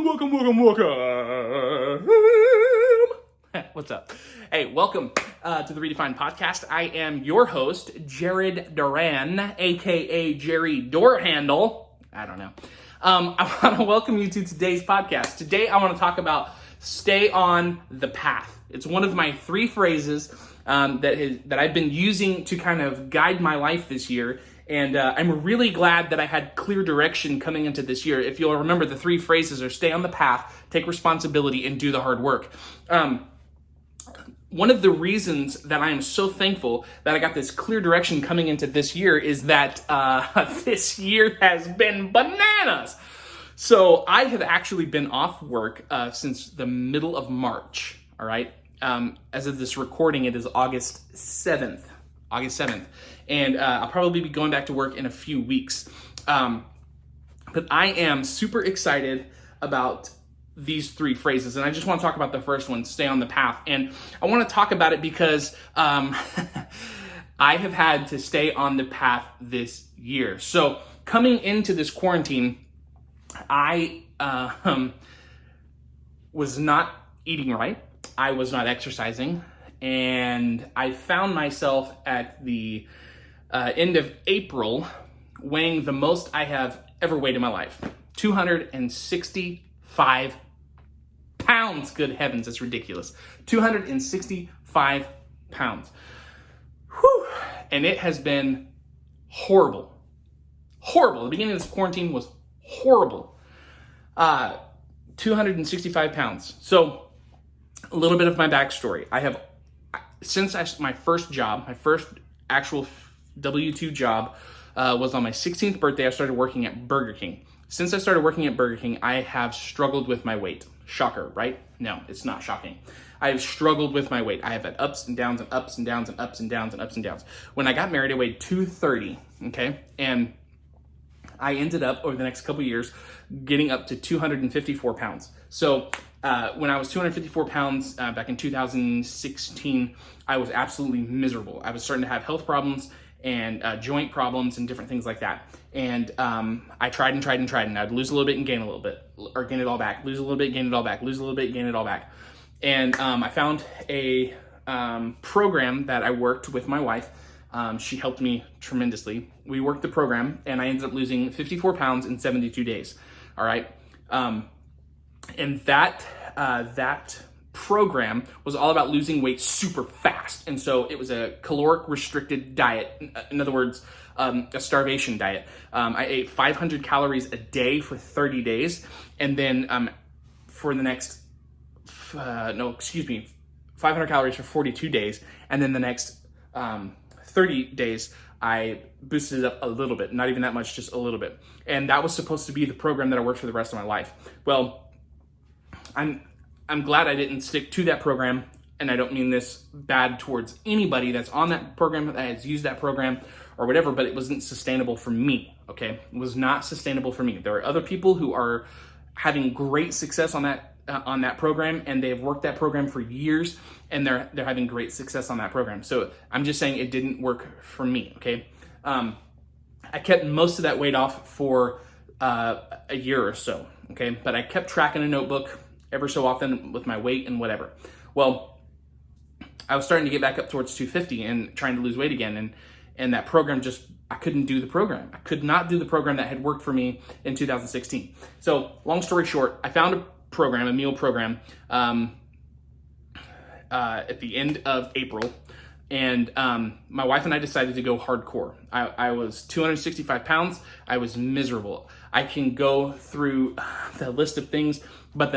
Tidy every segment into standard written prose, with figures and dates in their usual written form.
Welcome. What's up? Hey, welcome to the Redefined Podcast. I am your host, Jared Duran, aka Jerry Doorhandle. I don't know. I want to welcome you to today's podcast. Today, I want to talk about stay on the path. It's one of my 3 phrases that I've been using to kind of guide my life this year. And I'm really glad that I had clear direction coming into this year. If you'll remember, the 3 phrases are stay on the path, take responsibility, and do the hard work. One of the reasons that I am so thankful that I got this clear direction coming into this year is that this year has been bananas. So I have actually been off work since the middle of March, all right? As of this recording, it is August 7th. And I'll probably be going back to work in a few weeks. But I am super excited about these 3 phrases. And I just want to talk about the first one, stay on the path. And I want to talk about it because I have had to stay on the path this year. So coming into this quarantine, I was not eating right. I was not exercising. And I found myself at the end of April weighing the most I have ever weighed in my life. 265 pounds. Good heavens, that's ridiculous. 265 pounds. Whew. And it has been horrible. Horrible. The beginning of this quarantine was horrible. 265 pounds. So a little bit of my backstory. My first actual W-2 job was on my 16th birthday. I started working at Burger King. Since I started working at Burger King, I have struggled with my weight. Shocker, right? No, it's not shocking. I have struggled with my weight. I have had ups and downs and ups and downs and ups and downs and ups and downs. When I got married, I weighed 230, okay? And I ended up, over the next couple of years, getting up to 254 pounds. So when I was 254 pounds back in 2016, I was absolutely miserable. I was starting to have health problems and joint problems and different things like that. And I tried, and I'd lose a little bit and gain a little bit, or gain it all back, lose a little bit, gain it all back, lose a little bit, gain it all back. And I found a program that I worked with my wife. She helped me tremendously. We worked the program, and I ended up losing 54 pounds in 72 days. All right. And that program was all about losing weight super fast. And so it was a caloric restricted diet. In other words, a starvation diet. I ate 500 calories a day for 30 days. And then for the next, 500 calories for 42 days. And then the next 30 days, I boosted it up a little bit, not even that much, just a little bit. And that was supposed to be the program that I worked for the rest of my life. Well, I'm glad I didn't stick to that program, and I don't mean this bad towards anybody that's on that program, that has used that program or whatever, but it wasn't sustainable for me, okay? It was not sustainable for me. There are other people who are having great success on that program, and they've worked that program for years, and they're having great success on that program. So I'm just saying it didn't work for me, okay? I kept most of that weight off for a year or so, okay? But I kept tracking a notebook ever so often with my weight and whatever. Well, I was starting to get back up towards 250 and trying to lose weight again, and that program I couldn't do the program. I could not do the program that had worked for me in 2016. So long story short, I found a meal program, at the end of April, and my wife and I decided to go hardcore. I was 265 pounds. I was miserable. I can go through the list of things, but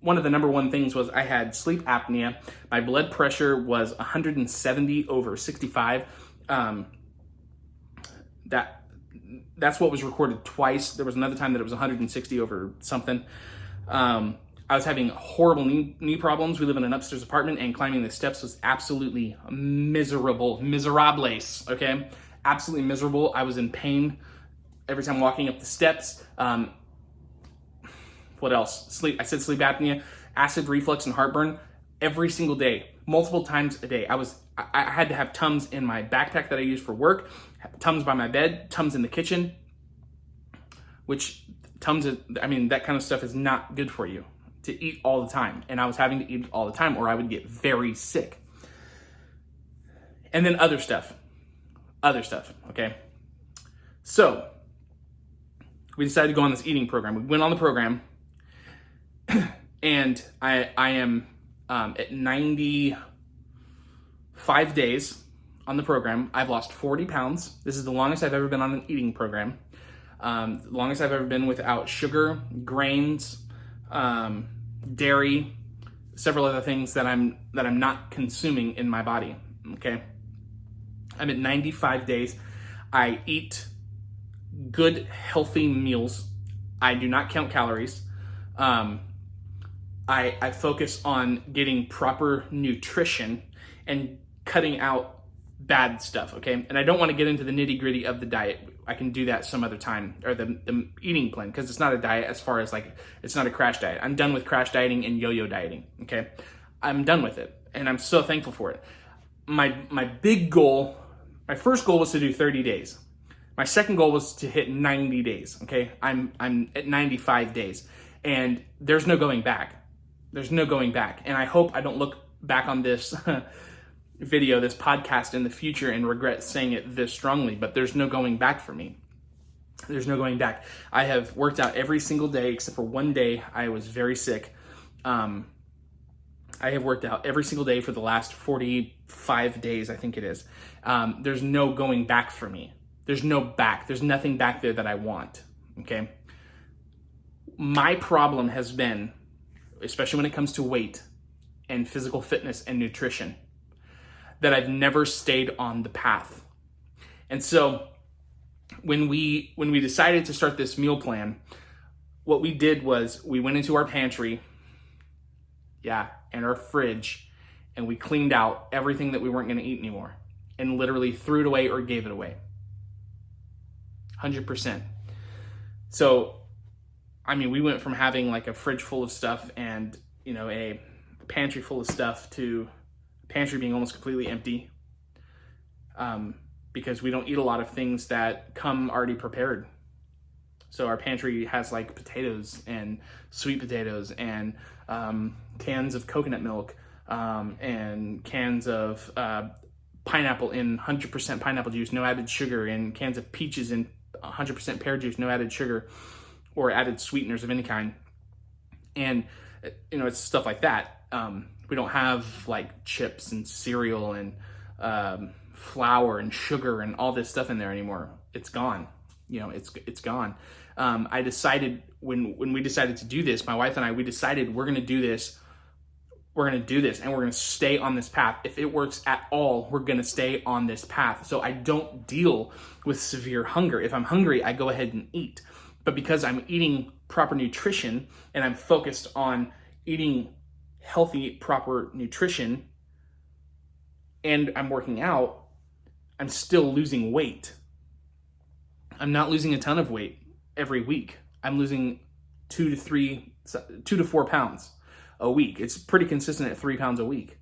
one of the number one things was I had sleep apnea. My blood pressure was 170 over 65. That's what was recorded twice. There was another time that it was 160 over something. I was having horrible knee problems. We live in an upstairs apartment, and climbing the steps was absolutely miserables, okay? Absolutely miserable. I was in pain every time walking up the steps. What else? I said sleep apnea, acid reflux, and heartburn every single day, multiple times a day. I had to have Tums in my backpack that I use for work, Tums by my bed, Tums in the kitchen, which that kind of stuff is not good for you to eat all the time. And I was having to eat all the time or I would get very sick. And then other stuff, okay? So we decided to go on this eating program. We went on the program and I am at 95 days on the program. I've lost 40 pounds. This is the longest I've ever been on an eating program. The longest I've ever been without sugar, grains, dairy, several other things that I'm not consuming in my body, okay? I'm at 95 days. I eat good, healthy meals. I do not count calories. I focus on getting proper nutrition and cutting out bad stuff, okay? And I don't want to get into the nitty-gritty of the diet. I can do that some other time, or the eating plan, because it's not a diet as far as like, it's not a crash diet. I'm done with crash dieting and yo-yo dieting, okay? I'm done with it, and I'm so thankful for it. My big goal, my first goal was to do 30 days. My second goal was to hit 90 days, okay? I'm at 95 days, and there's no going back. There's no going back, and I hope I don't look back on this video, this podcast in the future and regret saying it this strongly, but there's no going back for me. There's no going back. I have worked out every single day except for one day I was very sick. I have worked out every single day for the last 45 days, I think it is. There's no going back for me. There's no back. There's nothing back there that I want, okay? My problem has been, especially when it comes to weight and physical fitness and nutrition, that I've never stayed on the path. And so when we decided to start this meal plan, what we did was we went into our pantry, and our fridge, and we cleaned out everything that we weren't gonna eat anymore and literally threw it away or gave it away. 100%. So, I mean, we went from having like a fridge full of stuff and, you know, a pantry full of stuff to pantry being almost completely empty, because we don't eat a lot of things that come already prepared. So our pantry has like potatoes and sweet potatoes and cans of coconut milk and cans of pineapple in 100% pineapple juice, no added sugar, and cans of peaches in 100% pear juice, no added sugar or added sweeteners of any kind. And, you know, it's stuff like that. We don't have like chips and cereal and flour and sugar and all this stuff in there anymore. It's gone. You know, it's gone. I decided when we decided to do this, my wife and I, we decided we're going to do this. We're going to do this and we're going to stay on this path. If it works at all, we're going to stay on this path. So I don't deal with severe hunger. If I'm hungry, I go ahead and eat. But because I'm eating proper nutrition and I'm focused on eating healthy, proper nutrition, and I'm working out, I'm still losing weight. I'm not losing a ton of weight every week. I'm losing 2 to 4 pounds a week. It's pretty consistent at 3 pounds a week.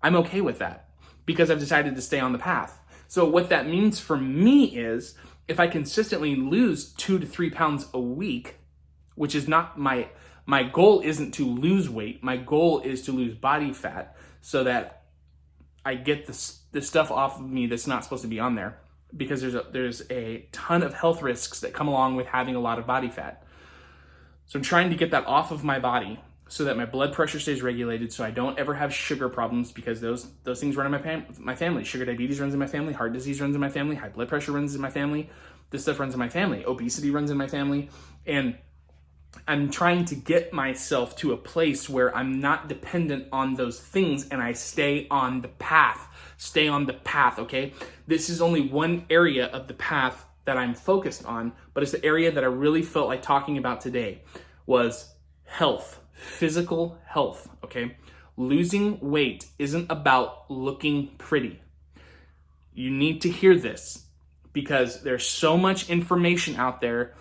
I'm okay with that because I've decided to stay on the path. So what that means for me is if I consistently lose 2 to 3 pounds a week, which is not my goal isn't to lose weight. My goal is to lose body fat so that I get the stuff off of me that's not supposed to be on there, because there's a ton of health risks that come along with having a lot of body fat. So I'm trying to get that off of my body so that my blood pressure stays regulated, so I don't ever have sugar problems, because those things run in my family. Sugar diabetes runs in my family. Heart disease runs in my family. High blood pressure runs in my family. This stuff runs in my family. Obesity runs in my family. And I'm trying to get myself to a place where I'm not dependent on those things and I stay on the path. Stay on the path, okay? This is only one area of the path that I'm focused on, but it's the area that I really felt like talking about today was health, physical health, okay? Losing weight isn't about looking pretty. You need to hear this because there's so much information out there,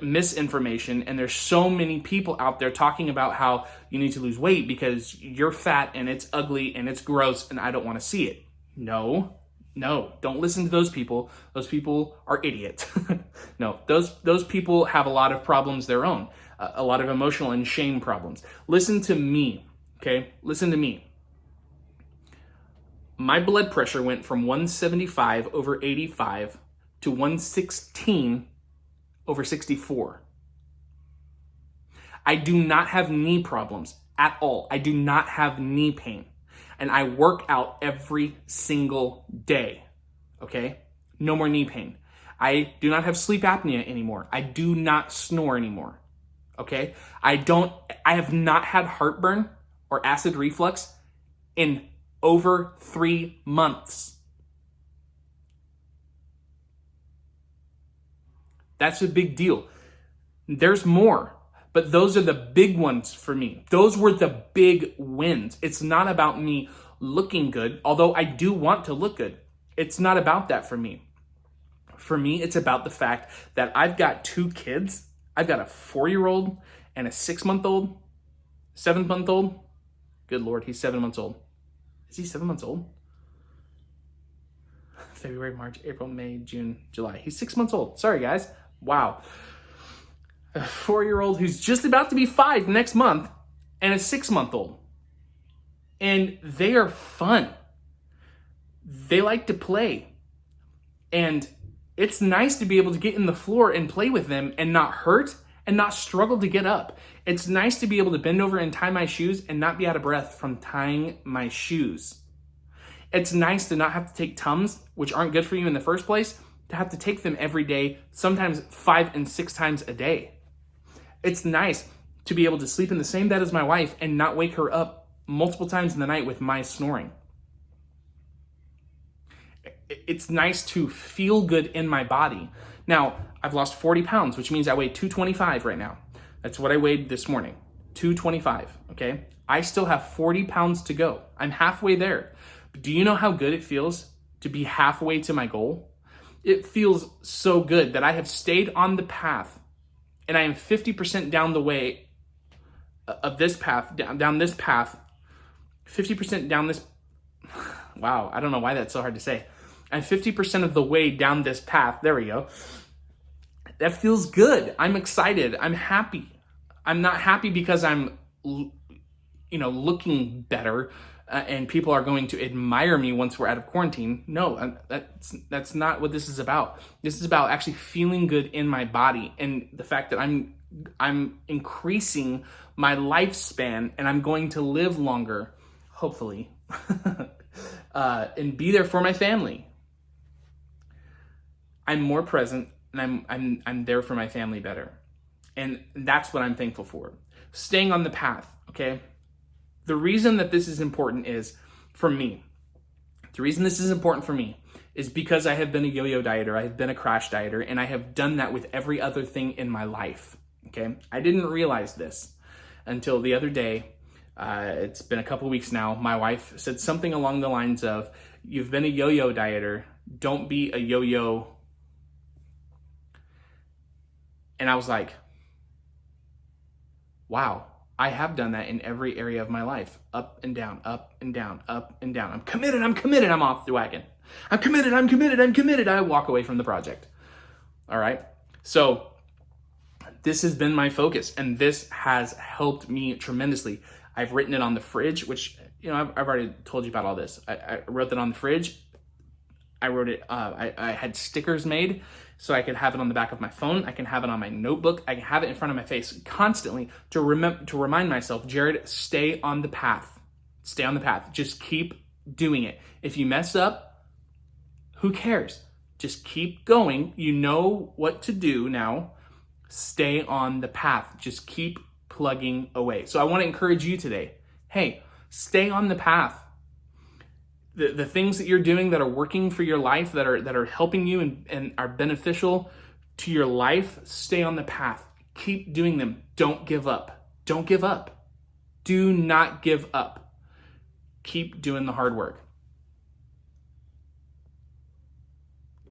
misinformation, and there's so many people out there talking about how you need to lose weight because you're fat and it's ugly and it's gross and I don't want to see it. No, No, don't listen to those people. Those people are idiots. No, those people have a lot of problems their own, a lot of emotional and shame problems. Listen to me, okay? Listen to me. My blood pressure went from 175 over 85 to 116 over 64. I do not have knee problems at all. I do not have knee pain. And I work out every single day, okay? No more knee pain. I do not have sleep apnea anymore. I do not snore anymore, okay? I have not had heartburn or acid reflux in over 3 months. That's a big deal. There's more, but those are the big ones for me. Those were the big wins. It's not about me looking good, although I do want to look good. It's not about that for me. For me, it's about the fact that I've got 2 kids. I've got a 4-year-old and a 6-month-old, 7-month-old. Good Lord, he's 7 months old. Is he 7 months old? February, March, April, May, June, July. He's 6 months old. Sorry, guys. Wow. A 4-year-old who's just about to be 5 next month, and a 6-month-old. And they are fun. They like to play. And it's nice to be able to get in the floor and play with them and not hurt and not struggle to get up. It's nice to be able to bend over and tie my shoes and not be out of breath from tying my shoes. It's nice to not have to take Tums, which aren't good for you in the first place, to have to take them every day, sometimes 5 and 6 times a day. It's nice to be able to sleep in the same bed as my wife and not wake her up multiple times in the night with my snoring. It's nice to feel good in my body. Now, I've lost 40 pounds, which means I weigh 225 right now. That's what I weighed this morning, 225, okay? I still have 40 pounds to go. I'm halfway there. But do you know how good it feels to be halfway to my goal? It feels so good that I have stayed on the path, and I am 50% down the way of this path, down this path, 50% down this, wow, I don't know why that's so hard to say. I'm 50% of the way down this path. There we go. That feels good. I'm excited. I'm happy. I'm not happy because I'm, looking better and people are going to admire me once we're out of quarantine. No, that's not what this is about. This is about actually feeling good in my body and the fact that I'm increasing my lifespan and I'm going to live longer, hopefully, and be there for my family. I'm more present and I'm there for my family better. And that's what I'm thankful for. Staying on the path, okay? The reason that this is important is, for me, the reason this is important for me is because I have been a yo-yo dieter, I have been a crash dieter, and I have done that with every other thing in my life, okay? I didn't realize this until the other day. It's been a couple weeks now. My wife said something along the lines of, you've been a yo-yo dieter, don't be a yo-yo. And I was like, wow, I have done that in every area of my life. Up and down, up and down, up and down. I'm committed, I'm off the wagon. I'm committed. I walk away from the project. All right? So this has been my focus, and this has helped me tremendously. I've written it on the fridge, which, I've already told you about all this. I wrote that on the fridge. I wrote it, I had stickers made so I could have it on the back of my phone. I can have it on my notebook. I can have it in front of my face constantly to remind myself, Jared, stay on the path. Stay on the path. Just keep doing it. If you mess up, who cares? Just keep going. You know what to do now. Stay on the path. Just keep plugging away. So I want to encourage you today. Hey, stay on the path. The things that you're doing that are working for your life, that are helping you and are beneficial to your life, stay on the path. Keep doing them. Don't give up. Don't give up. Do not give up. Keep doing the hard work.